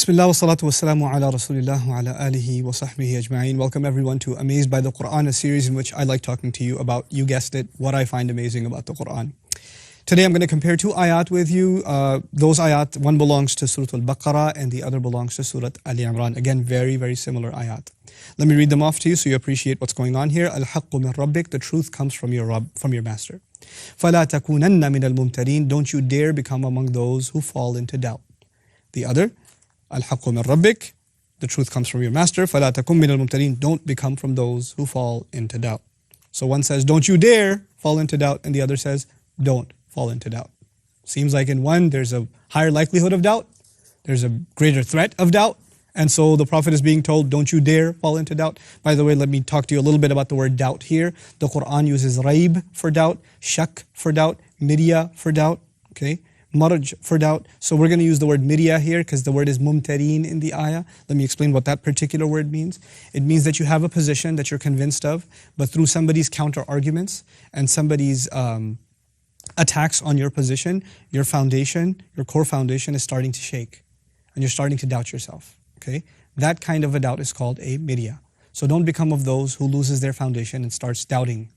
Bismillah wa salatu wa salamu ala rasulillah wa ala alihi wa sahbihi ajma'in. Welcome everyone to Amazed by the Quran, a series in which I like talking to you about, you guessed it, what I find amazing about the Quran. Today I'm going to compare two ayat with you. Those ayat, one belongs to Surah Al-Baqarah and the other belongs to Surah Ali Imran. Again, very, very similar ayat. Let me read them off to you so you appreciate what's going on here. Al-haqqu min rabbik, the truth comes from your Rabb, from your master. فَلَا تَكُونَنَّ مِنَ الْمُمْتَرِينَ, don't you dare become among those who fall into doubt. The other, Al-haqqu min rabbik, the truth comes from your master. فَلَا تَكُن مِنَ الْمُمْتَرِينَ, don't become from those who fall into doubt. So one says, don't you dare fall into doubt, and the other says, don't fall into doubt. Seems like in one, there's a higher likelihood of doubt, there's a greater threat of doubt, and so the Prophet is being told, don't you dare fall into doubt. By the way, let me talk to you a little bit about the word doubt here. The Quran uses raib for doubt, shak for doubt, mirya for doubt, okay? Marj for doubt. So we're going to use the word mirya here because the word is mumtareen in the ayah. Let me explain what that particular word means. It means that you have a position that you're convinced of, but through somebody's counter arguments and somebody's attacks on your position, your foundation, your core foundation is starting to shake and you're starting to doubt yourself. Okay? That kind of a doubt is called a mirya. So don't become of those who loses their foundation and starts doubting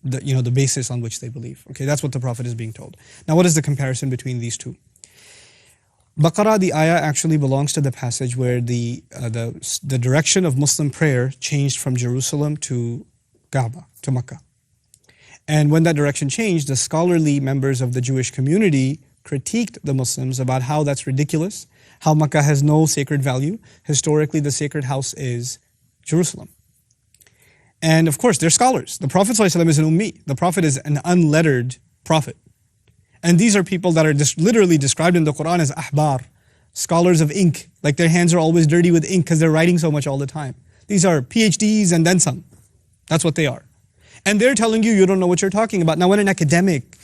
the basis on which they believe. Okay, that's what the Prophet is being told. Now what is the comparison between these two? Baqarah, the ayah actually belongs to the passage where the direction of Muslim prayer changed from Jerusalem to Kaaba, to Makkah. And when that direction changed, the scholarly members of the Jewish community critiqued the Muslims about how that's ridiculous, how Makkah has no sacred value. Historically, the sacred house is Jerusalem. And of course, they're scholars. The Prophet ﷺ is an ummi. The Prophet is an unlettered prophet. And these are people that are literally described in the Quran as ahbar, scholars of ink. Like their hands are always dirty with ink because they're writing so much all the time. These are PhDs and then some. That's what they are. And they're telling you, you don't know what you're talking about. Now when an academic,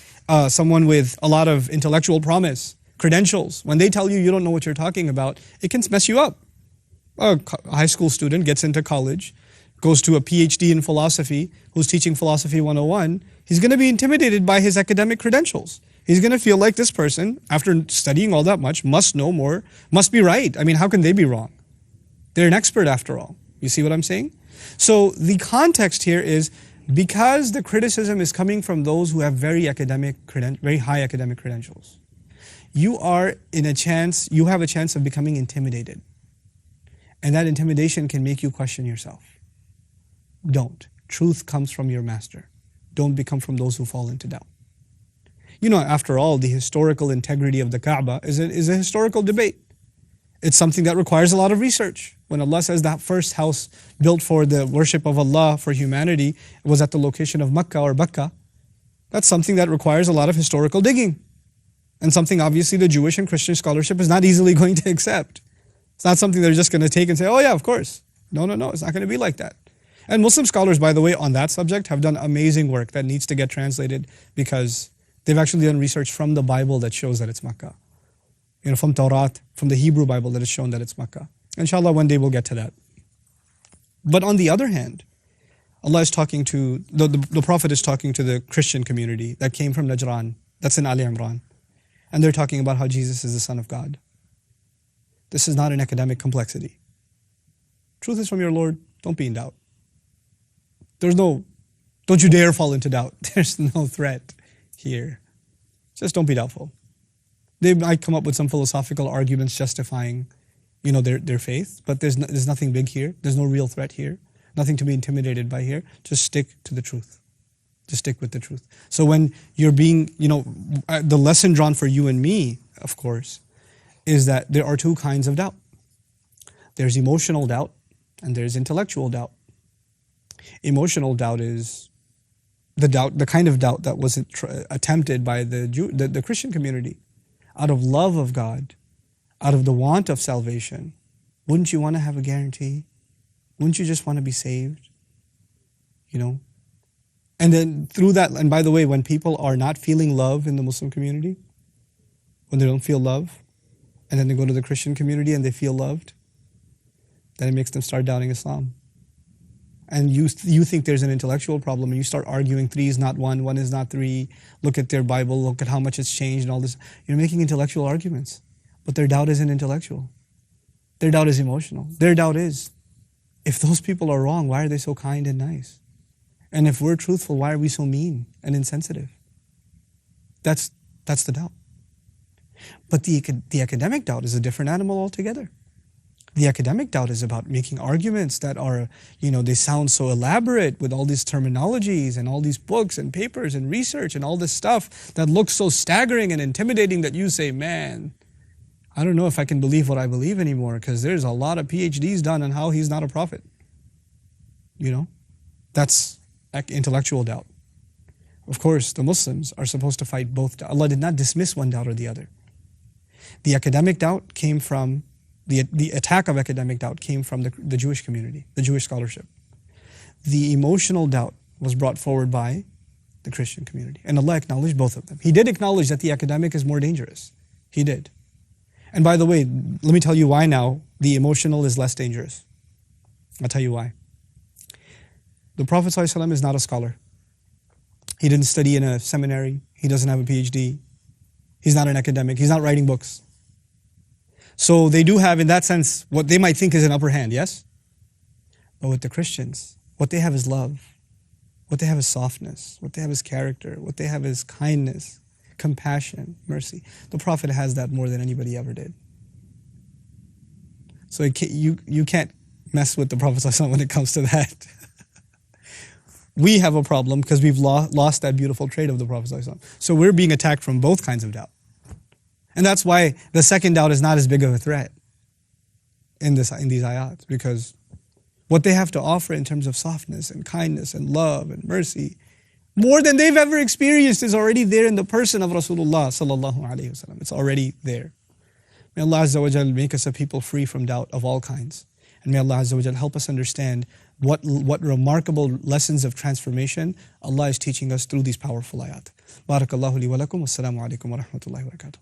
someone with a lot of intellectual promise, credentials, when they tell you you don't know what you're talking about, it can mess you up. A high school student gets into college, goes to a PhD in philosophy, who's teaching Philosophy 101, he's going to be intimidated by his academic credentials. He's going to feel like this person, after studying all that much, must know more, must be right. I mean, how can they be wrong? They're an expert after all. You see what I'm saying? So the context here is, because the criticism is coming from those who have very high academic credentials, you have a chance of becoming intimidated. And that intimidation can make you question yourself. Don't. Truth comes from your master. Don't become from those who fall into doubt. You know, after all, the historical integrity of the Kaaba is a historical debate. It's something that requires a lot of research. When Allah says that first house built for the worship of Allah for humanity was at the location of Makkah or Bakka, that's something that requires a lot of historical digging. And something obviously the Jewish and Christian scholarship is not easily going to accept. It's not something they're just going to take and say, oh yeah, of course. No, it's not going to be like that. And Muslim scholars, by the way, on that subject have done amazing work that needs to get translated because they've actually done research from the Bible that shows that it's Makkah. From Tawrat, from the Hebrew Bible that has shown that it's Makkah. Inshallah, one day we'll get to that. But on the other hand, Allah is talking to, the Prophet is talking to the Christian community that came from Najran, that's in Ali Imran. And they're talking about how Jesus is the Son of God. This is not an academic complexity. Truth is from your Lord, don't be in doubt. Don't you dare fall into doubt. There's no threat here. Just don't be doubtful. They might come up with some philosophical arguments justifying, their faith, but there's nothing big here. There's no real threat here. Nothing to be intimidated by here. Just stick to the truth. Just stick with the truth. So when you're being, the lesson drawn for you and me, of course, is that there are two kinds of doubt. There's emotional doubt and there's intellectual doubt. Emotional doubt is the kind of doubt that was attempted by the Christian community. Out of love of God, out of the want of salvation, wouldn't you want to have a guarantee? Wouldn't you just want to be saved? And then through that, and by the way, when people are not feeling love in the Muslim community, when they don't feel love, and then they go to the Christian community and they feel loved, then it makes them start doubting Islam. And you think there's an intellectual problem and you start arguing 3 is not 1, 1 is not 3, look at their Bible, look at how much it's changed and all this. You're making intellectual arguments, but their doubt isn't intellectual. Their doubt is emotional. Their doubt is, if those people are wrong, why are they so kind and nice? And if we're truthful, why are we so mean and insensitive? That's the doubt. But the academic doubt is a different animal altogether. The academic doubt is about making arguments that are, they sound so elaborate with all these terminologies and all these books and papers and research and all this stuff that looks so staggering and intimidating that you say, man, I don't know if I can believe what I believe anymore, because there's a lot of PhDs done on how he's not a prophet. That's intellectual doubt. Of course, the Muslims are supposed to fight both. Allah did not dismiss one doubt or the other. The academic doubt came from, the attack of academic doubt came from the Jewish community, the Jewish scholarship. The emotional doubt was brought forward by the Christian community. And Allah acknowledged both of them. He did acknowledge that the academic is more dangerous. He did. And by the way, let me tell you why now the emotional is less dangerous. I'll tell you why. The Prophet ﷺ is not a scholar. He didn't study in a seminary. He doesn't have a PhD. He's not an academic. He's not writing books. So they do have, in that sense, what they might think is an upper hand, yes? But with the Christians, what they have is love. What they have is softness. What they have is character. What they have is kindness, compassion, mercy. The Prophet has that more than anybody ever did. So you can't mess with the Prophet ﷺ when it comes to that. We have a problem because we've lost that beautiful trait of the Prophet ﷺ. So we're being attacked from both kinds of doubt. And that's why the second doubt is not as big of a threat in these ayat, because what they have to offer in terms of softness and kindness and love and mercy, more than they've ever experienced, is already there in the person of Rasulullah sallallahu alaihi wasallam. It's already there. May Allah Azza wa Jal make us a people free from doubt of all kinds. And may Allah Azza wa Jal help us understand what remarkable lessons of transformation Allah is teaching us through these powerful ayat. Barakallahu li wa lakum. Wassalamu alaikum wa rahmatullahi wa barakatuh.